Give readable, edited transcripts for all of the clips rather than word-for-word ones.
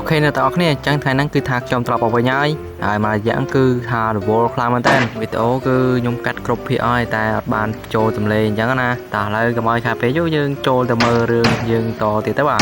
เคนะตอนนี้จังไทยนั่นคือทางจอมตลบออกไปย้ายมาอย่างคือหาดูโวลคลามันเต้นวิดีโอคือยงกัดกรบพี่อ้อยแต่บานโจตำเลยอย่างนั้นนะแต่เลยกับอ้อยคาเฟ่ยุ่งโจตะเมอเรื่องยังต่อติดแต่ว่า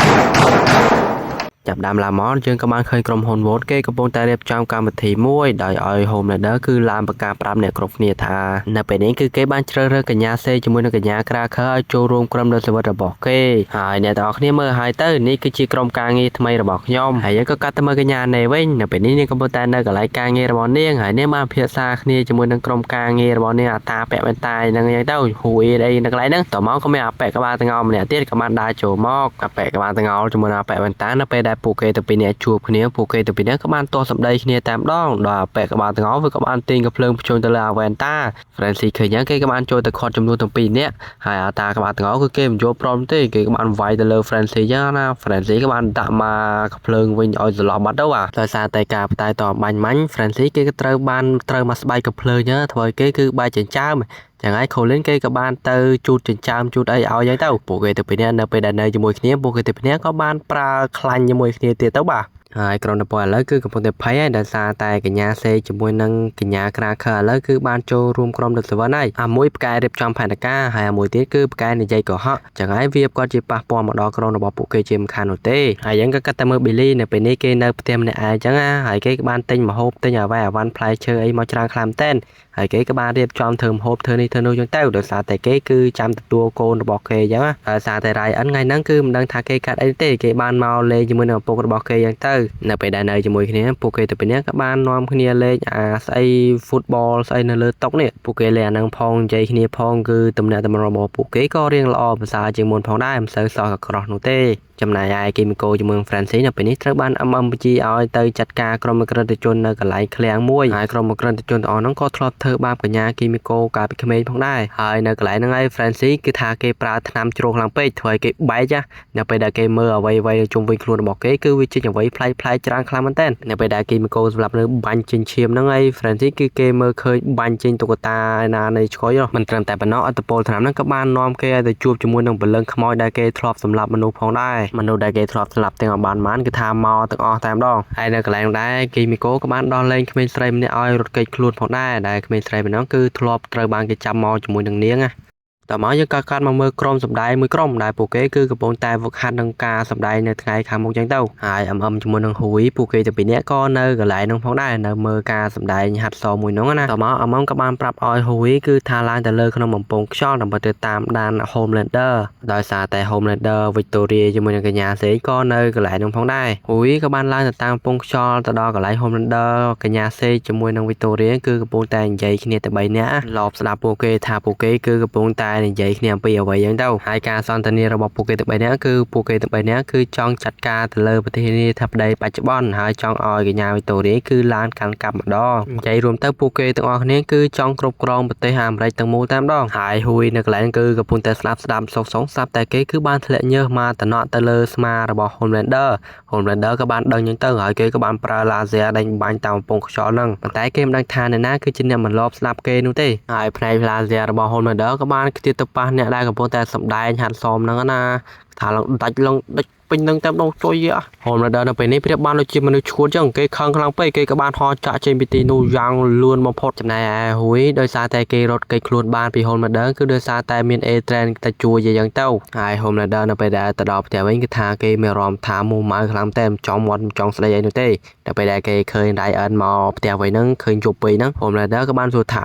จับดำลามอนจึงกำลังเคยกรมโฮนโวตเก้กระโปรงแต่เรียบจำการบัติมวยโดยออยโฮมเนี่ยเด้อคือลามประกาศปรับเนี่ยกรบเนี่ยทาในปีนี้คือเก้บ้านเจริญกัญญาเซจมูนกัญญากราเคยโจรวมกรมโดยสวัสดิ์บอกเก้หายเนี่ยต่อเนี่ยเมื่อหายเตอร์นี่คือจีกรมการเงี้ยทำไมระบอกย่อมหายก็กัดตะเมื่อกัญญาในเว้นในปีนี้เนี่ยกระโปรงแต่เนี่ยกับรายการเงี้ยระบอกเนี่ยหายเนี่ยมาเพียซาเนี่ยจมูนกรมการเงี้ยระบอกเนี่ยตาแปะเป็นตายนั่งยังเต้าหุยได้นักไรนั่งต่อมาก็ไม่อาแปะกระบาตงอมเนี่ยเตี้ยกระบาได้โจมอกแปะกระบาตงอจมูนอาแปะเป็นตาเนี่ยไปได้ปูเกตปีเนี่ยจูบគ្នាពួកគេទៅពីនេះក៏បានតសម្ដីគ្នាតាមដងដល់អាប៉ែក៏បានទាំងអស់វាក៏បានទាញកំភ្លើងបញ្ចូលទៅលើអាវ៉ែនតា Francis ឃើញយ៉ាងគេក៏បានចូលទៅខត់ចំនួនទាំងពីរនាក់ហើយអាតាក៏បានទាំងអស់គឺគេមិនយកព្រមទេគេក៏បានវាយទៅលើ Francis យ៉ាងណា Francis ក៏បានដាក់មកកំភ្លើងវិញឲ្យសន្លប់បាត់ទៅដោយសារតែការផ្តាយតបាញ់មាញ់ Francis គេក៏ត្រូវមកស្បែកកំភ្លើងហ្នឹងធ្វើឲ្យគេគឺបែកចិញ្ចើមchẳng ai khổ lên cây các bạn từ chút trên trăm chút ấy ao giấy tàu bộ cây từ bên này nó bên này cho mùi kia bộ cây từ bên này có ban pra khăn cho mùi kia tiền tàu bà hai còn nó bỏ lấy cứ cầm một thấy đã xa tay cái nhà xe cho mùi nâng cái nhà kra khờ lấy cứ ban cho room crom được sự vấn này mũi cái đẹp trong phải là ca hai mũi tiết cứ cái này dây của họ chẳng ai việc có chỉ pa po một đó crom nó bỏ bộ cây chim khăn nổi tê hai những cái customer billy này bên này kia nơi thêm này ai chẳng hai cái ban tinh mà hộp tên nhà vay van play chơi ấy mau trang làm tên hai cái ban đẹp trong thường hộp thơ này thơ nuôi trong tàu được xa tại cái cứ chăm tua cô nó bỏ cây chẳng á xa tại đây ấn ngày nắng cứ đang thả cây cắt ấy tê cái ban mau lên cho mình là bộ bỏ cây chẳng tàu nèไปได้ในจมูกนี้ปูเกตเป็นเนี้ยกับบ้านนอมគ្នាលេងស្អី football ស្អីនៅលើតុនេះปูเกលេអានឹងផងនិយាយគ្នាផងគឺតំណែងរបស់ปูเกក៏រៀងល្អភាសាជាងមុនផងដែរមិនសូវសោះក្រោះនោះទេចំណែកឯគីមីកូជាមួយ Francis នៅពេលនេះត្រូវបាន MMG ឲ្យទៅចាត់ការក្រុមក្រិតជននៅកន្លែងឃ្លាំងមួយហើយក្រុមក្រិតជនទាំងអស់ហ្នឹងក៏ធ្លាប់ធ្វើបាបកញ្ញាគីមីកូកាលពីក្មេងផងដែរហើយនៅកន្លែងហ្នឹងឯង Francis គឺថាគេប្រើថ្នាំជ្រោះខ្លាំងពេកធ្វើឲ្យគេបែកនៅពេលដែលគេមើលអ្វីៗជុំវិញខ្លួនរបស់គេគឺវាជាអ្វីប្លែកច្រើនខ្លាំងមែនទែននៅពេលដែលគីមីកូសម្រាប់នៅបាញ់ចិញ្ចៀមហ្នឹងឯង Francis គឺគេមើលឃើញបាញ់ចេញតុក្កតាណានៃឆ្កុយមិនត្រឹមតែប៉ុណ្ណោះអត្តពលថ្នាំហ្នឹងក៏បាននាំគេឲ្យទៅជួបជាមួយនឹងពលឹងខ្មោចដែលគេធ្លាប់សម្លាប់មនុស្សផងដែរមនុស្សដែលគេធ្លាប់ស្លាប់ទាំងអស់បានគឺថាមកទាំងអស់តែម្ដងហើយនៅកន្លែងដែរគីមីកូក៏បានដោះលែងក្មេងស្រីម្នាក់ឲ្យរត់គេចខ្លួនផងដែរដែលក្មេងស្រីម្នាក់គឺធ្លាប់ត្រូវបានគេចាប់មកជាមួយនឹងនាងតើមកយើងក៏កាត់មកមើលក្រុមសម្ដែងមួយក្រុមដែលពួកគេគឺកំពុងតែវឹកហាត់នឹងការសម្ដែងនៅថ្ងៃខាងមុខចឹងទៅហើយជាមួយនឹងហ៊ូយពួកគេទៅពីនេះក៏នៅកន្លែងនោះផងដែរនៅមើលការសម្ដែងហាត់សមមួយនោះណាតើមកក៏បានប្រាប់ឲ្យហ៊ូយគឺថាឡើងទៅលើក្នុងបំពង់ខ្យល់ដើម្បីទៅតាមដាន Homelander ដោយសារតែ Homelander Victoria ជាមួយនឹងកញ្ញាសេក៏នៅកន្លែងនោះផងដែរហ៊ូយក៏បានឡើងទៅតាមបំពង់ខ្យល់ទៅដល់កន្លែង Homelander កញ្ញាសេជាមួយនឹង Victoria គឺកំពុងតែនិយាយគ្នាតែ3នាក់ឡប់ស្ដាប់ពួកគេថាពួកគេគឺកំពុងតែនិយាយគ្នាអំពីអ្វីយ៉ាងទៅហើយការសន្ទនារបស់ពួកគេទាំង3នាក់គឺពួកគេទាំង3នាក់គឺចង់ចាត់ការទៅលើប្រធានាធិបតីបច្ចុប្បន្នហើយចង់ឲ្យកញ្ញាវីតូរីគឺឡើងកាន់កាប់ម្ដងនិយាយរួមទៅពួកគេទាំងអស់គ្នាគឺចង់គ្រប់គ្រងប្រទេសអាមេរិកទាំងមូលតែម្ដងហើយហ៊ូយនៅកន្លែងគឺកំពុងតែស្ដាប់សុកស្រាប់តែគេគឺបានធ្លាក់ញើសមកតំណក់ទៅលើស្មារបស់ Homelander ក៏បានដឹងយ៉ាងទៅហើយគេក៏បានប្រើឡាស៊ែរដេញបាញ់តាមកំពង់ខ្យល់ហ្នឹងប៉ុន្តែគេមិនដឹងថាអ្នកណាគឺជាអ្នកមិនលបស្ដាប់គេនោះទេហើយផ្នែកឡាស៊ែររបស់ Homelander ក៏បានខ្ទាតទៅប៉ះអ្នកដែលកំពុងតែសម្ដែងហាត់សមហ្នឹងណាថាឡើងដាច់ពេញនឹងតែម្ដងជួយHomelander នៅពេលនេះប្រៀបបានដូចជាមនុស្សឈួតចឹងគេខឹងខ្លាំងពេកគេក៏បានហោចាក់ចេញពីទីនោះយ៉ាងលឿនបំផុតចំណែកឯហ៊ូយដោយសារតែគេរត់គេចខ្លួនបានពី Homelander គឺដោយសារតែមាន A-Train តែជួយយ៉ាងទៅហើយ Homelander នៅពេលដែលទៅដល់ផ្ទះវិញគឺថាគេមានអារម្មណ៍ថាមូម៉ៅខ្លាំងតែមិនចង់មាត់មិនចង់ស្ដីអីនោះទេតែពេលដែលគេឃើញ Ryan មកផ្ទះវិញហ្នឹងឃើញជប់ពេកហ្នឹង Homelander ក៏បានសួរថា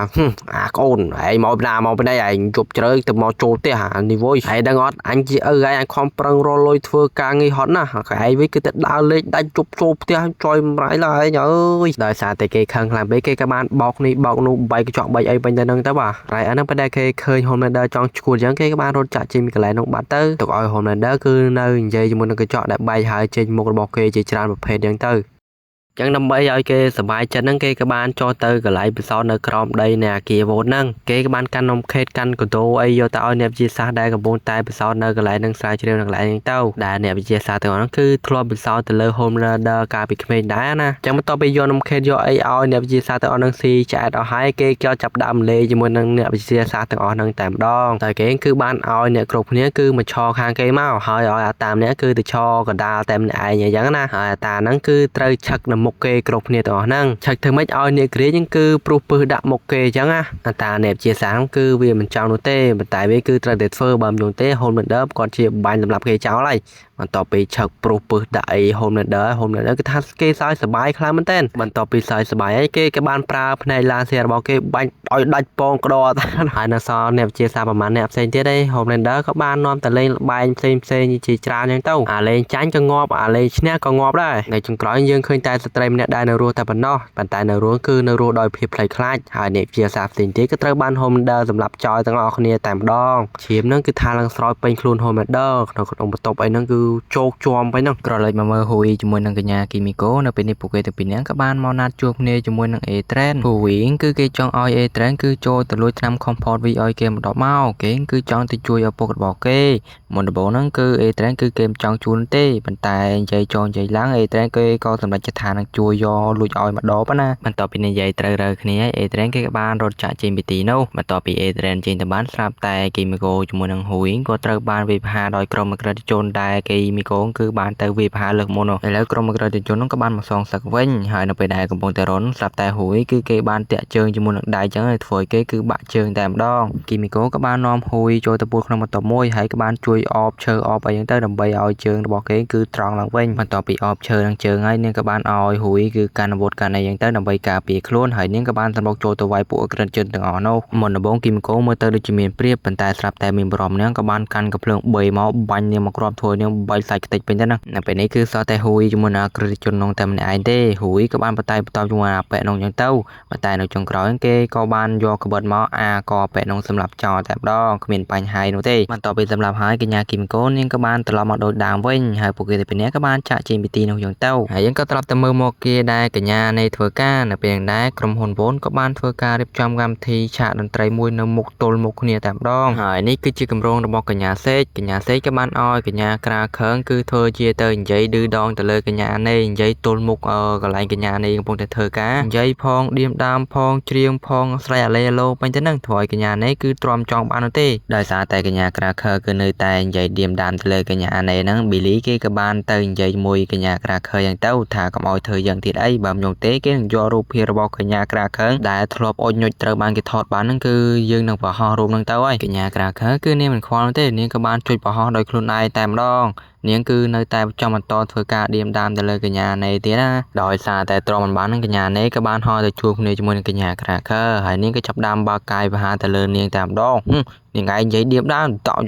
អាកូនឯងមកពីណាឯងជប់ជ្រៅទៅមកចូលផ្ទះនេះវយឯងដឹងអត់អញជាឪឯងខំប្រឹងរលុយធ្វើការងារហត់ណាស់កែវិញគឺតែដើរលេងដាច់ជប់ចូលផ្ទះចុយម្រាយឡើយអើយដោយសារតែគេខឹងខ្លាំងពេកគេក៏បានបោកនេះបោកនោះបែកកញ្ចក់បែកអីវិញទៅហ្នឹងទៅបាទហើយអាហ្នឹងពេលដែលគេឃើញ Homelander ចង់ឈួតអញ្ចឹងគេក៏បានរត់ចាក់ចេញពីកន្លែងនោះបាត់ទៅទុកឲ្យ Homelander គឺនៅនិយាយជាមួយនឹងកញ្ចក់ដែលបែកហើយចេញមុខរបស់គេជាច្រើនប្រភេទអញ្ចឹងទៅ ចឹងដើម្បីឲ្យគេសប្បាយចិត្តហ្នឹងគេក៏បានចូលទៅកន្លែងពិសោធន៍នៅក្រោមដីនៃអាគារវត្តហ្នឹងគេក៏បានកាន់នំខេតកាន់កូតូអីយកទៅឲ្យអ្នកវិទ្យាសាស្ត្រដែលកំពុងតែពិសោធន៍នៅកន្លែងហ្នឹងស្រាវជ្រាវនៅកន្លែងហ្នឹងទៅដែលអ្នកវិទ្យាសាស្ត្រទាំងអស់ហ្នឹងគឺធ្លាប់ពិសោធន៍ទៅលើ Homelander កាលពីក្មេងដែរណាចឹងបន្ទាប់ពីយកនំខេតយកអីឲ្យអ្នកវិទ្យាសាស្ត្រទាំងអស់ហ្នឹងស៊ីឆ្អែតអស់ហើយគេក៏ចាប់ដើមលេងជាមួយនឹងអ្នកវិទ្យាសាស្ត្រទាំងអស់ហ្នឹងតែម្ដងតែគេគឺបានឲ្យអ្នកគ្រប់គ្នាគឺមកឈរខាងគេមកហើយឲ្យអាតាមនេះគឺទៅឈរកណ្ដាលតែម្នាក់ឯងអញ្ចឹងណាហើយអាតាហ្នឹងគឺត្រូវឆឹកនៅមុខគេគ្រប់គ្នាទាំងអស់ហ្នឹងឆឹកធ្វើម៉េចឲ្យអ្នកគ្រាហ្នឹងគឺព្រោះពឹសដាក់មុខគេអញ្ចឹងណាអាតាអ្នកវិទ្យាសាស្ត្រគឺវាមិនចង់នោះទេប៉ុន្តែវាគឺត្រូវតែធ្វើបើមិននោះទេ Homelander គាត់ជាបាញ់សម្រាប់គេចោលហើយបន្ទាប់ពីឆឹកព្រោះពឹសដាក់អី Homelander គឺថាគេសើចសប្បាយខ្លាំងមែនតើបន្ទាប់ពីសើចសប្បាយហើយគេក៏បានប្រើផ្នែកឡាស៊ែររបស់គេបាញ់ឲ្យដាច់ពងក្តោទៅហើយនៅសល់អ្នកវិទ្យាសាស្ត្រប្រហែលអ្នកផ្សេងទៀតឯង Homelander ក៏បាននាំទៅលេងល្បែងផ្សេងជាច្រើនអញ្ចឹងទៅអាលេងចាញ់ក៏ងាប់អាលេងឈ្នះក៏ងាប់ដែរនៅចុងក្រោយយើងឃើញតែស្ត្រីម្នាក់ដែលនៅរស់តែប៉ុណ្ណោះប៉ុន្តែនៅរស់គឺនៅរស់ដោយភាពភ័យខ្លាចហើយអ្នកវិទ្យាសាស្ត្រផ្សេងទៀតក៏ត្រូវបាន Homelander សម្រាប់ចោលទាំងអស់គ្នាតែម្ដងឈាមហ្នឹងគឺថាឡើងស្រោចពេញខ្លួន Homelander ក្នុងបន្ទប់អីហ្នឹងគឺជោកជាំពេញហ្នឹងក្រឡេកមកមើល Hui ជាមួយនឹងកញ្ញា Kimiko នៅពេលនេះពួកគេទាំងពីរនាក់ក៏បានមកណាត់ជួបគ្នាជាមួយនឹង A-Train Hui គឺគេចង់ឲ្យ A-Train គឺចូលទៅលួចថ្នាំ Comfort V ឲ្យគេម្ដងមកគេគឺចង់ទៅជួយឪពុករបស់គេមុនដំបូងហ្នឹងគឺ A-Train គឺគេមិនចង់ជួលទេប៉ុន្តែនិយាយចោលនិយាយឡើង A-Train គេក៏សម្រេចចិត្តថានឹងជួយយកលួចឲ្យម្ដងប៉ុណ្ណាបន្ទាប់ពីនិយាយត្រូវរើគ្នា A-Train គេក៏បានរត់ចាក់ចេញពីទីនោះបន្ទាប់ពី A-Train ចេញទៅបានស្រាប់តែ Kimiko ជាមួយនឹង Hui ក៏ត្រូវបានវាយប្រហារដោយក្រុមអក្រិតជនដែល Kimiko គឺបានទៅវាយប្រហារលើកមុននោះឥឡូវក្រុមអក្រិតជននោះក៏បានមកសងសឹកវិញហើយនៅពេលដែលកំពុងតែរន់ស្រាប់តែ Hui គឺគេបានតាក់ជើងជាមួយនឹងដៃចឹងធ្វើឲ្យគេគឺបាក់ជើងតែម្ដង Kimiko ក៏បាននាំ Hui ចូលទៅពួនក្នុងបន្ទប់មួយហើយក៏បានជួយអបឈើអបអីចឹងទៅដើម្បីឲ្យជើងរបស់គេគឺត្រង់ឡើងវិញបន្ទាប់ពីអបឈើនឹងជើងហើយនាងក៏បានឲ្យ Hui គឺកាន់អាវុធកាន់អីចឹងទៅដើម្បីការពារខ្លួនហើយនាងក៏បានសម្រុកចូលទៅវាយពួកអក្រិតជនទាំងអស់នោះមុនដំបូង Kimiko មើលទៅដូចជាមានព្រៀបប៉ុន្តែស្រាប់តែមានបរិមនាងក៏បានកាន់កាភ្លើង3មកបាញ់នាងមកគ្រាប់ធ្វើនាងបែកសាច់ខ្ទេចពេញទៅណានៅពេលនេះគឺសល់តែ Hui ជាមួយនឹងអក្រិតជននោះតែម្នាក់ឯងទេ Hui ក៏បានបន្តជាមួយអាប៉ែនោះចឹងទៅប៉ុន្តែនៅចុងក្រោយគេក៏បានយកក្បិតមកក៏ប៉ែនោះសម្រាប់ចោលតែម្ដងគ្មានបញ្ហានោះទេបន្ទាប់ពីសម្រាប់ហើយកញ្ញា Kimiko នាងក៏បានត្រឡប់មកដូចដើមវិញហើយពួកគេទាំងពីរនាក់ក៏បានចាក់ចេញពីទីនោះចឹងទៅហើយយើងក៏ត្រឡប់ទៅមើលមកគេដែលកញ្ញានៃធ្វើការនៅពេលហ្នឹងដែរក្រុមហ៊ុន Von ក៏បានធ្វើការរៀបចំកម្មវិធីឆាកតន្ត្រីមួយនៅមុខទល់មុខគ្នាតែម្ដងហើយនេះគឺជាគម្រោងរបស់កញ្ញាសេកក៏បានឲ្យកញ្ញាក្រាខើងគឺធ្វើជាទៅនិយាយឌឺដងទៅលើកញ្ញានៃនិយាយទល់មុខកន្លែងកញ្ញានៃកំពុងតែធ្វើការនិយាយផងឌៀមដើមផងច្រៀងផងស្រែកអាឡេអាឡូពេញទៅនឹងធ្វើឲ្យកញ្ញានៃគឺទ្រាំចង់បាននោះទេដោយសារតែកញ្ញាក្រាខើគឺនៅតែនិយាយឌៀមដើមទៅលើកញ្ញានៃហ្នឹង Billy គេក៏បានទៅនិយាយមួយកញ្ញាក្រាខើយ៉ាងទៅថាកុំឲ្យធ្វើយ៉ាងទៀតអីបើមិនយកទេគេនឹងយករូបភាពរបស់កញ្ញាក្រាខើដែលធ្លាប់អុជញុចត្រូវបានគេថតបានហ្នឹងគឺយើងនឹងបង្ហោះរូបហ្នឹងទៅហើយកញ្ញាក្រាខើគឺនាងមិនខ្វល់ទេនាងក៏បានជួយបង្ហោះដោយខ្លួនឯងតែម្ដងនាងគឺនៅតែចង់បន្តធ្វើការឌៀមដើមទៅលើកញ្ញានៃទៀតណាដោយសារតែទ្រាំមិនបាននឹងកញ្ញានៃក៏បានហោះទៅជួបគ្នាជាមួយនឹងកញ្ញាក្រាខើហើយនាងក៏ចាប់ដើមបើកកាយប្រហារទៅលើនាងតែម្ដងនាងឯងនិយាយឌៀមដើមដាក់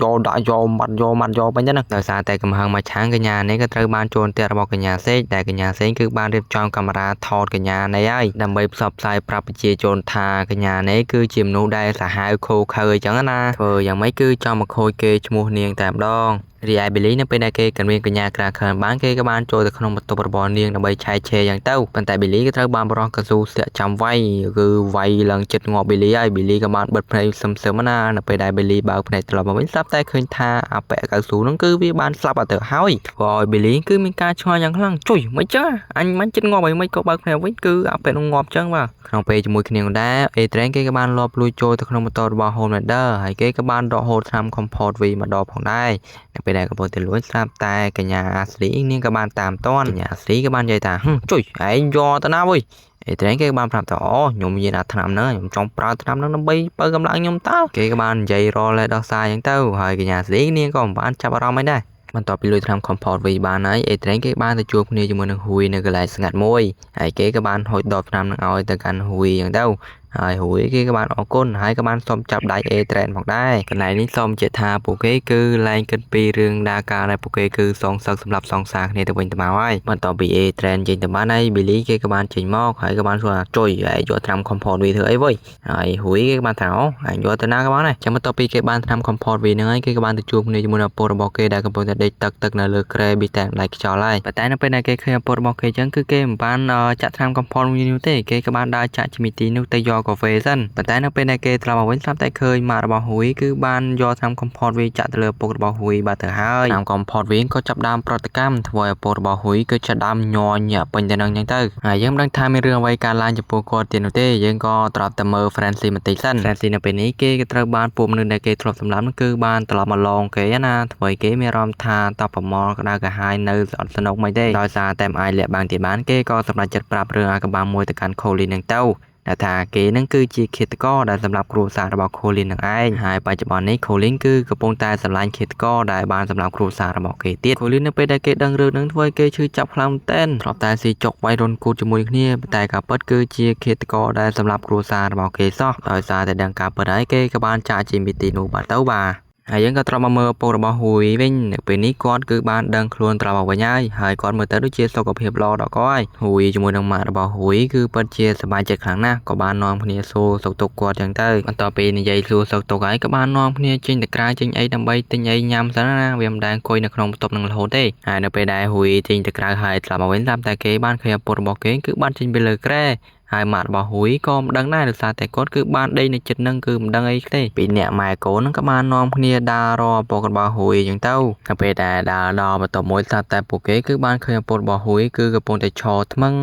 យកម៉ាត់យកពេញទៅណាដោយសារតែកំហឹងមកឆាងកញ្ញានៃក៏ត្រូវបានចូលផ្ទះរបស់កញ្ញាសេកដែលកញ្ញាសេកគឺបានរៀបចំកាមេរ៉ាថតកញ្ញានៃហើយដើម្បីផ្សព្វផ្សាយប្រាប់ប្រជាជនថាកញ្ញានៃគឺជាមនុស្សដែលសាហាវខូខើអញ្ចឹងណាធ្វើយ៉ាងម៉េចគឺចង់មកខូចគេឈ្មោះនាងតែម្ដងរីឯ Billy នៅពេលដែលគេកាន់មានកញ្ញាក្រាខើបានគេក៏បានចូលទៅក្នុងបន្ទប់របស់នាងដើម្បីឆែកឆេរយ៉ាងទៅប៉ុន្តែ Billy ក៏ត្រូវបានបរិះកស៊ូស្ទាក់ចាំវាយគឺវាយឡើងចិត្តងាប់ Billy ហើយ Billy ក៏បានបិទភ្នែកសឹមណានៅពេលដែល Billy បើកភ្នែកត្រឡប់មកវិញស្រាប់តែឃើញថាអាប៉ែកស៊ូហ្នឹងគឺវាបានស្លាប់អត់ទៅហើយធ្វើឲ្យ Billy គឺមានការឆ្ងល់យ៉ាងខ្លាំងជួយមិនចឹងអញមិនចិត្តងាប់អីមិនក៏បើកភ្នែកវិញគឺអាប៉ែនោះងាប់ចឹងបាទក្នុងពេលជាមួយគ្នាដែរ A-Train គេក៏បានលបលួចចូលទៅក្នុងបន្ទប់របស់ Homelander ហើយគេក៏បានដកហូតថ្នាំ Comfort V ម្ដងផងដែរនៅពេលដែលកំពុងតែលួចស្រាប់តែកញ្ញាអាស្លីនាងក៏បានតាមតាន់កញ្ញាអាស្លីក៏បាននិយាយថាជួយឯងយកទៅណាវើយA-Train គេក៏បានប្រាប់ថាអូខ្ញុំមានអាថ្នាំហ្នឹងខ្ញុំចង់ប្រើថ្នាំហ្នឹងដើម្បីបើកម្លាំងខ្ញុំតើគេក៏បាននិយាយរលែដោះសារអញ្ចឹងទៅហើយកញ្ញាអាស្លីនាងក៏មិនបានចាប់អារម្មណ៍អីដែរបន្ទាប់ពីលួចថ្នាំ Comfort V បានហើយ A-Train គេបានទៅជួបគ្នាជាមួយនឹង Hui នៅកន្លែងស្ងាត់មួយហើយគេក៏បានហូចដបថ្នាំនឹងឲ្យទៅកាន់ Hui អញ្ចឹងទៅ ហើយរួយគេក៏បានអរគុណហើយក៏បានសូមចាប់ដៃ A Trend ផងដែរកន្លែងនេះសូមជាថាពួកគេគឺលែងគិតពីរឿងដាការដែលពួកគេគឺសងសឹកសម្រាប់សងសាគ្នាទៅវិញទៅមកហើយបន្ទាប់ពី A Trend ចេញទៅបានហើយ Billy គេក៏បានចេញមកហើយក៏បានសួរថាចុយហើយយកត្រាំ Comfort V ធ្វើអីវ៉ៃហើយរួយគេក៏បានថាអូហើយយកទៅណាក៏បានដែរចាំបន្ទាប់ពីគេបានត្រាំ Comfort V ហ្នឹងហើយគេក៏បានទៅជួបគ្នាជាមួយនឹងឪពុករបស់គេដែលកំពុងតែដេកទឹកនៅលើគ្រែប៊ីតែដៃខ្យល់ហើយប៉ុន្តែនៅពេលដែលគេឃើញឪពុករបស់គេអញ្ចឹងគឺគេមិនបានចាក់ត្រាំ Comfort V នោះទេគេក៏បានដើរចាក់ជីមីទីនោះទៅយកកាហ្វេសិនប៉ុន្តែនៅពេលដែលគេត្រឡប់មកវិញស្រាប់តែឃើញម៉ាក់របស់ហ៊ុយគឺបានយកថ្នាំ Comfort V ចាក់ទៅលើឪពុករបស់ហ៊ុយបាទទៅហើយថ្នាំ Comfort V ក៏ចាប់ដើមប្រតិកម្មធ្វើឲ្យឪពុករបស់ហ៊ុយគឺចាប់ដើមញ័រញាក់ពេញទៅនឹងអញ្ចឹងទៅហើយយើងមិនដឹងថាមានរឿងអ្វីកើតឡើងចំពោះគាត់ទៀតនោះទេយើងក៏ត្រឡប់ទៅមើល Francie បន្តិចសិន Francie នៅពេលនេះគេក៏ត្រូវបានពួកមនុស្សដែលគេធ្លាប់សម្លាប់នោះគឺបានត្រឡប់មកឡងគេណាធ្វើឲ្យគេមានអារម្មណ៍ថាតបប្រមល់ក្តៅក្រហាយនៅអត់សនុកមិនទេដោយសារតែមិនអាចលាក់បាំងទៀតបានគេក៏សម្រេចចិត្តប្រាប់រឿងអាកបាំមួយទៅកាន់ Colin នឹងទៅដែលថាគេនឹងគឺជាឃាតករដែលសម្រាប់គ្រួសាររបស់ Colin នឹងឯងហើយបច្ចុប្បន្ននេះ Colin គឺកំពុងតែស្រឡាញ់ឃាតករដែលបានសម្រាប់គ្រួសាររបស់គេទៀត Colin នៅពេលដែលគេដឹងរឿងនឹងធ្វើឲ្យគេឈឺចាប់ខ្លាំងមែនទែនធ្លាប់តែស៊ីចុកវាយរុនគូតជាមួយគ្នាតែការពិតគឺជាឃាតករដែលសម្រាប់គ្រួសាររបស់គេសោះដោយសារតែដឹងការពិតហើយគេក៏បានចាក់ជាមីទីនោះបាទទៅបាទហើយយើងក៏ត្រឡប់មកមើលឪពុករបស់ហ៊ុយវិញនៅពេលនេះគាត់គឺបានដឹងខ្លួនត្រឡប់មកវិញហើយគាត់មើលទៅដូចជាសុខភាពល្អដល់គាត់ហើយហ៊ុយជាមួយនឹងម៉ាក់របស់ហ៊ុយគឺពិតជាសប្បាយចិត្តខ្លាំងណាស់ក៏បាននាំគ្នាសួរសុខទុក្ខគាត់ចឹងទៅបន្ទាប់ពីនិយាយសួរសុខទុក្ខហើយក៏បាននាំគ្នាចេញទៅក្រៅចេញអីដើម្បីទិញអីញ៉ាំសិនណាវាមិនដែលអង្គុយនៅក្នុងបន្ទប់នឹងរហូតទេហើយនៅពេលដែលហ៊ុយចេញទៅក្រៅហើយត្រឡប់មកវិញតាមតែគេបានឃើញឪពុករបស់គេគឺបានចេញទៅលើគ្រែហើយម៉ាក់របស់ហ៊ុយក៏មិនដឹងដែរដោយសារតែគាត់គឺបានដេកនៅចិត្តនឹងគឺមិនដឹងអីទេពីអ្នកម៉ែកូននឹងក៏បាននាំគ្នាដើររកឪពុករបស់ហ៊ុយអញ្ចឹងទៅដល់ពេលដែលដើរដល់បន្ទាប់មួយស្រាប់តែពួកគេគឺបានឃើញឪពុករបស់ហ៊ុយគឺកំពុងតែឈរថ្មឹង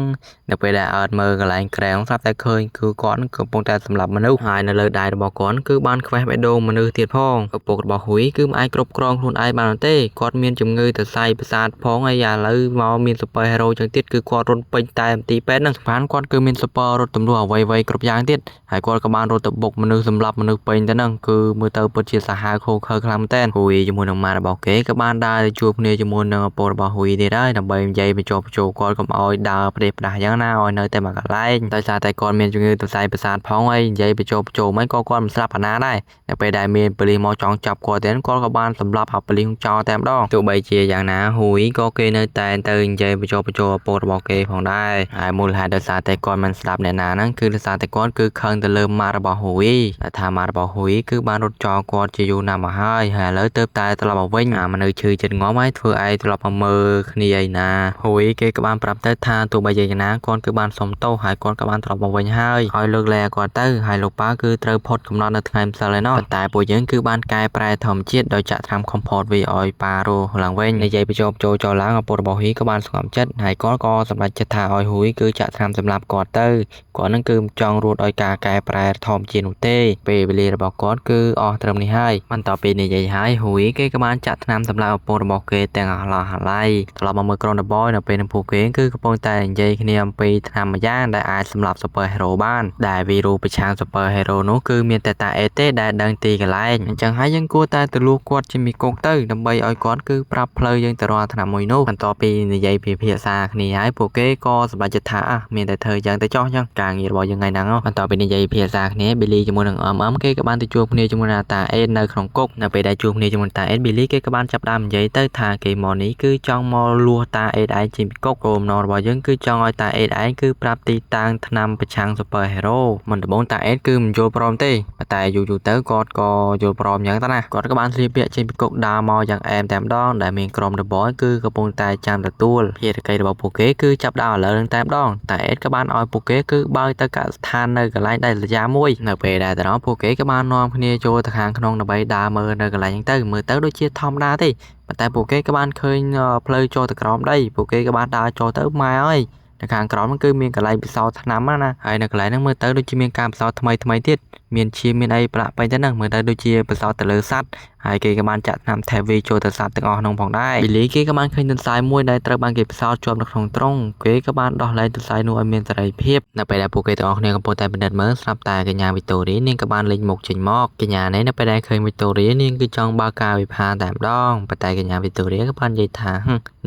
នៅពេលដែលអើតមើលកន្លែងក្រែងស្រាប់តែឃើញគឺគាត់កំពុងតែសម្លាប់មនុស្សហើយនៅលើដៃរបស់គាត់គឺបានខ្វេះបេះដូងមនុស្សទៀតផងឪពុករបស់ហ៊ុយគឺមិនអាចគ្រប់គ្រងខ្លួនឯងបានទេគាត់មានជំងឺសរសៃប្រសាទផងហើយឥឡូវមកមាន Super Hero ចឹងទៀតគឺគាត់រត់ពេញតែមន្ទីរពេទ្យនឹងស្មានគាត់គឺមាន Super រត់ទម្លាប់អ្វីៗគ្រប់យ៉ាងទៀតហើយគាត់ក៏បានរត់ទៅបុកមនុស្សសម្លាប់មនុស្សពេញទៅនឹងគឺមើលទៅពិតជាសាហាវខូខើខ្លាំងមែនទែនហ៊ុយជាមួយនឹងម៉ាក់របស់គេក៏បានដើរទៅជួបគ្នាជាមួយនឹងឪពុករបស់ហ៊ុយទៀតហើយដើម្បីនិយាយបញ្ចុះបញ្ចូលគាត់កុំឲ្យដើរផ្ដេសផ្ដាស់យ៉ាងណាឲ្យនៅតែមកកន្លែងដោយសារតែគាត់មានជំងឺសរសៃប្រសាទផងហើយនិយាយបញ្ចុះបញ្ចូលមិនក៏គាត់មិនស្លាប់អាណាដែរតែពេលដែលមានប៉ូលីសមកចង់ចាប់គាត់ទៀតគាត់ក៏បានសម្លាប់ឲ្យប៉ូលីសចោលតែម្ដងទោះបីជាយ៉ាងណាហ៊ុយក៏គេនៅតែទៅនិយាយបញ្ចុះបញ្ចូលឪពុករបស់គេផងដែរហើយមូលហេតុដោយសារតែគាត់មិនស្លាប់អ្នកណាហ្នឹងគឺដោយសារតែគាត់គឺខឹងទៅលើម៉ាក់របស់ហ៊ុយតែថាម៉ាក់របស់ហ៊ុយគឺបានរត់ចោលគាត់ជាយូរណាស់មកហើយឥឡូវទៅតែត្រឡប់មកវិញមនុស្សឈឺចិត្តងំហើយធ្វើឯងត្រឡប់មកមើលគ្នាឯណាហ៊ុយគេក៏បានប្រាប់ទៅថាទោះបីយ៉ាងណាគាត់គឺបានសុំទោសហើយគាត់ក៏បានត្រឡប់មកវិញហើយឲ្យលើកលែគាត់ទៅហើយលោកប៉ាគឺត្រូវផុតកំណត់នៅថ្ងៃម្សិលឯណោះប៉ុន្តែពួកយើងគឺបានកែប្រែធម្មជាតិដោយចាក់ថ្នាំ Comfort V ឲ្យប៉ារស់ឡើងវិញនិយាយបញ្ចុះបញ្ចូលចូលឡើងឪពុករបស់ហ៊ុយក៏បានស្ងប់ចិត្តហើយគាត់ក៏សម្រេចចិត្តថាឲ្យហ៊ុយគឺចាក់ថ្នាំសម្រាប់គាត់ទៅគាត់នឹងគឺចង់រត់ឲ្យការកែប្រែធម្មជាតិនោះទេពេលវេលារបស់គាត់គឺអស់ត្រឹមនេះហើយបន្ទាប់ពីនិយាយហើយហ៊ុយគេក៏បានចាក់ថ្នាំសម្រាប់ឪពុករបស់គេទាំងអស់ឡោះអាឡៃត្រឡប់មកមើលក្រុម The Boy នៅពេលនឹងពួកគេគឺកំពុងតែនិយាយគ្នាអំពីថ្នាំមួយយ៉ាងដែលអាចសម្លាប់ Super Hero បានដែលវីរុសប្រឆាំង Super Hero នោះគឺមានតែតាអេទេដែលដឹងទីកន្លែងអញ្ចឹងហើយយើងគួរតែទៅលួសគាត់ជាមីគុកទៅដើម្បីឲ្យគាត់គឺប្រាប់ផ្លូវយើងទៅរកថ្នាំមួយនោះបន្ទាប់ពីនិយាយពិភាក្សាគ្នាហើយពួកគេក៏សម្រេចចិត្តថាមានតែធ្វើយ៉ាងទៅចោះអញ្ចឹងការងាររបស់យើងថ្ងៃហ្នឹងបន្ទាប់ពីនិយាយភាសាគ្នា Billy ជាមួយនឹងគេក៏បានទៅជួបគ្នាជាមួយនឹងតាអេតនៅក្នុងគុកនៅពេលដែលជួបគ្នាជាមួយតាអេត Billy គេក៏បានចាប់ដើមនិយាយទៅថាគេមកនេះគឺចង់មកលួសតាអេតឯងចេញពីគុកគោលបំណងរបស់យើងគឺចង់ឲ្យតាអេតឯងគឺប្រាប់ទីតាំងថ្នាំប្រឆាំង Super Hero មិនដំបូងតាអេតគឺមិនយល់ព្រមទេតែយូរទៅគាត់ក៏យល់ព្រមយ៉ាងទៅណាគាត់ក៏បានស្លៀកពាក់ចេញពីគុកដើរមកយ៉ាងអែមតែម្ដងដែលមានក្រុម The Boy គឺកំពុងតែចាំទទួលភារកិច្ចរបស់ពួកគេគឺចាប់ដើមឥឡូវនឹងតែម្ដងតែអេតក៏បានឲ្យពួកគេគឺបើកទៅកសិដ្ឋាននៅកន្លែងដែលរយៈមួយនៅពេលដែលទៅដល់ពួកគេក៏បាននាំគ្នាចូលទៅខាងក្នុងដើម្បីដើរមើលនៅកន្លែងហ្នឹងទៅមើលទៅដូចជាធម្មតាទេប៉ុន្តែពួកគេក៏បានឃើញផ្លូវចូលទៅក្រោមដីពួកគេក៏បានដើរចូលទៅម៉ែអើយនៅខាងក្រោមហ្នឹងគឺមានកន្លែងពិសោធន៍ថ្នាំណាហើយនៅកន្លែងហ្នឹងមើលទៅដូចជាមានការពិសោធន៍ថ្មីទៀត មានឈាមមានអីប្រឡាក់ពេញទៅហ្នឹងមើលទៅដូចជាបន្សោតទៅលើសัตว์ហើយគេក៏បានចាក់ថ្នាំថេវីចូលទៅសัตว์ទាំងអស់ក្នុងផងដែរ Billy គេក៏បានឃើញទន្សាយមួយដែលត្រូវបានគេផ្សោតជាប់នៅក្នុងទ្រុងគេក៏បានដោះលែងទន្សាយនោះឲ្យមានសេរីភាពនៅពេលដែលពួកគេទាំងអស់គ្នាកំពុងតែពិនិត្យមើលស្រាប់តែកញ្ញាវីតូរីនាងក៏បានលេចមុខចេញមកកញ្ញានេះនៅពេលដែលឃើញវីតូរីនាងគឺចង់បើកការវិភាគតែម្ដងប៉ុន្តែកញ្ញាវីតូរីក៏បាននិយាយថា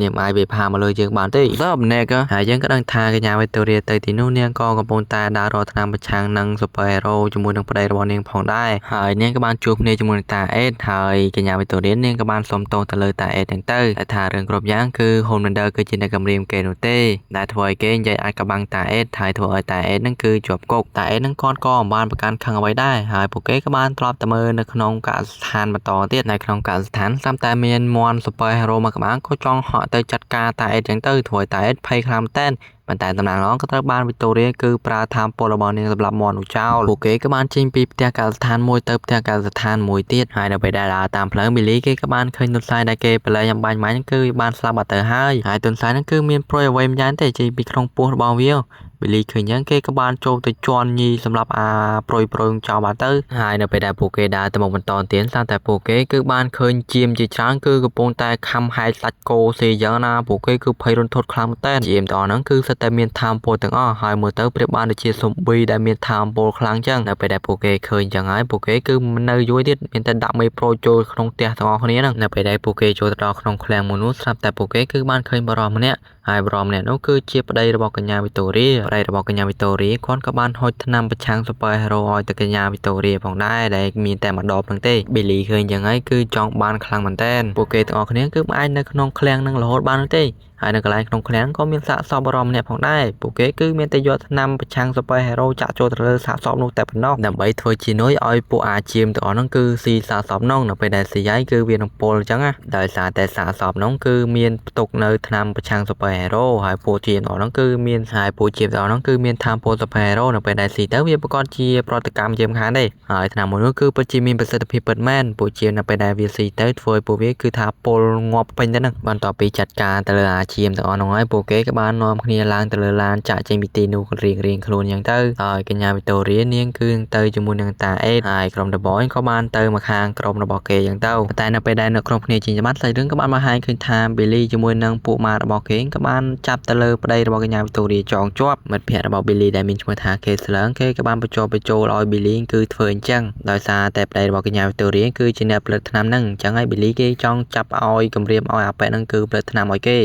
នាងអាចវិភាគមកលើយើងបានទេសបណែកហើយយើងក៏ដឹងថាកញ្ញាវីតូរីទៅទីនោះនាងក៏កំពុងតែដើររកថ្នាំប្រឆាំងនឹង Super-Hero ជាមួយនឹងប្តីរបស់នាងផងដែរហើយនាងក៏បានជួបគ្នាជាមួយនឹងតាអេតហើយកញ្ញាវីតូរីនាងក៏បានសុំទោសទៅលើតាអេតទាំងទៅតែថារឿងគ្រប់យ៉ាងគឺ Homelander គឺជាអ្នកគំរាមគេនោះទេដែលធ្វើឲ្យគេនិយាយអាចក្បាំងតាអេតហើយធ្វើឲ្យតាអេតនឹងគឺជាប់គុកតាអេតនឹងគាត់ក៏មិនបានប្រកាន់ខឹងអ្វីដែរហើយពួកគេក៏បានទ្រាំទៅមើលនៅក្នុងកសិដ្ឋានបន្តទៀតនៅក្នុងកសិដ្ឋានស្រាប់តែមានមន់ Super-Hero មកក្បាលក៏ចង់ហក់ទៅចាត់ការតាអេតចឹងទៅធ្វើឲ្យតាអេតភ័យខ្លាំងមែនប៉ុន្តែតំណាងឡងក៏ត្រូវបានវីតូរីគឺប្រើថាមពលរបស់នាងសម្រាប់មន់នោះចោលពួកគេក៏បានចេញពីផ្ទះកសិដ្ឋានមួយទៅផ្ទះកសិដ្ឋានមួយទៀតហើយនៅពេលដែលដើរតាមផ្លូវមីលីគេក៏បានឃើញទន្សាយដែលគេប្រឡែងអំបាញ់មាញ់គឺបានស្លាប់បាត់ទៅហើយទន្សាយហ្នឹងគឺមានព្រុយអ្វីម្យ៉ាងទេចេញពីក្នុងពោះរបស់វាប៊ីលីឃើញយ៉ាងគេក៏បានចូលទៅជន់ញីសម្រាប់ប្រុយចោលបាត់ទៅហើយនៅពេលដែលពួកគេដើរទៅមុខបន្តទៀតស្រាប់តែពួកគេគឺបានឃើញជាមជាច្រើនគឺកំពុងតែខំហែកសាច់គោសេយ៉ាងណាពួកគេគឺភ័យរន្ធត់ខ្លាំងមែនតើជាមទាំងអស់ហ្នឹងគឺសិតតែមានថាមពលទាំងអស់ហើយមើលទៅប្រៀបបានដូចជាស៊ុំប៊ីដែលមានថាមពលខ្លាំងចឹងនៅពេលដែលពួកគេឃើញចឹងហើយពួកគេគឺមិននៅយូរទៀតមានតែដាក់មេប្រូចូលក្នុងផ្ទះទាំងអស់គ្នាហ្នឹងនៅពេលដែលពួកគេចូលទៅដល់ក្នុងឃ្លាំងមួយនោះស្រាប់តែពួកគេគឺបានឃើញបរិសម្នាក់ហើយបរិសម្នាក់នោះគឺជាប្តីរបស់កញ្ញាវីតូរីប្តីរបស់កញ្ញាវីតូរីគាត់ក៏បានហុចថ្នាំប្រឆាំង Super-Hero ឲ្យទៅកញ្ញាវីតូរីផងដែរដែលមានតែម្ដងហ្នឹងទេប៊ីលីឃើញចឹងហើយគឺចង់បានខ្លាំងមែនតើពួកគេទាំងអស់គ្នាគឺមិនអាចនៅក្នុងឃ្លាំងហ្នឹងរហូតបានទេហើយនៅកន្លែងក្នុងឃ្លាំងក៏មានសាកសពបរិសម្នាក់ផងដែរពួកគេគឺមានតែយកថ្នាំប្រឆាំង Super-Hero ចាក់ចូលទៅលើសាកសពនោះតែប៉ុណ្ណោះដើម្បីធ្វើជានុយឲ្យពួកអាជាមទាំងអស់ហ្នឹងគឺស៊ីសាកសពនោះនៅពេលដែលស៊ីហើយគឺវានឹងពុលអញ្ចឹងណាដោយសារតែសាកសពនោះគឺមានផ្ទុកនៅថ្នាំប្រឆាំង Super-Hero ហើយពួកជាមទាំងអស់ហ្នឹងគឺមានហើយពួកជាមទាំងអស់ហ្នឹងគឺមានថាមពល Super-Hero នៅពេលដែលស៊ីទៅវាប្រកាសជាប្រតិកម្មជាមខានទេហើយថ្នាំមួយនោះគឺពិតជាមានប្រសិទ្ធភាពពិតមែនពួកជាមនៅពេលដែលវាស៊ីទៅធ្វើឲ្យពួកវាគឺថាពុលងាប់ពេញទៅហ្នឹងបន្ទាប់ពីចាត់ការទៅលើអាជាមទាំងអស់នោះហើយពួកគេក៏បាននាំគ្នាឡើងទៅលើឡានចាក់ចេញពីទីនោះរៀងខ្លួនអញ្ចឹងទៅហើយកញ្ញាវីតូរីនាងគឺទៅជាមួយនឹងតាអេតហើយក្រុម The Boy ក៏បានទៅមកខាងក្រុមរបស់គេអញ្ចឹងទៅតែនៅពេលដែលនៅក្រុមគ្នាជាច្បាប់សាច់រឿងក៏បានបង្ហាញឃើញថា Billy ជាមួយនឹងពួកម៉ារបស់គេក៏បានចាប់ទៅលើប្តីរបស់កញ្ញាវីតូរីចងជាប់មិត្តភ័ក្តិរបស់ Billy ដែលមានឈ្មោះថា Kessler គេក៏បានបញ្ចុះបញ្ចូលឲ្យ Billy គឺធ្វើអញ្ចឹងដោយសារតែប្តីរបស់កញ្ញាវីតូរីគឺជាអ្នកផលិតថ្នាំហ្នឹងអញ្ចឹងហើយ Billy គេចង់ចាប់ឲ្យគម្រាមឲ្យអាប៉ែហ្នឹងគឺផលិតថ្នាំឲ្យគេ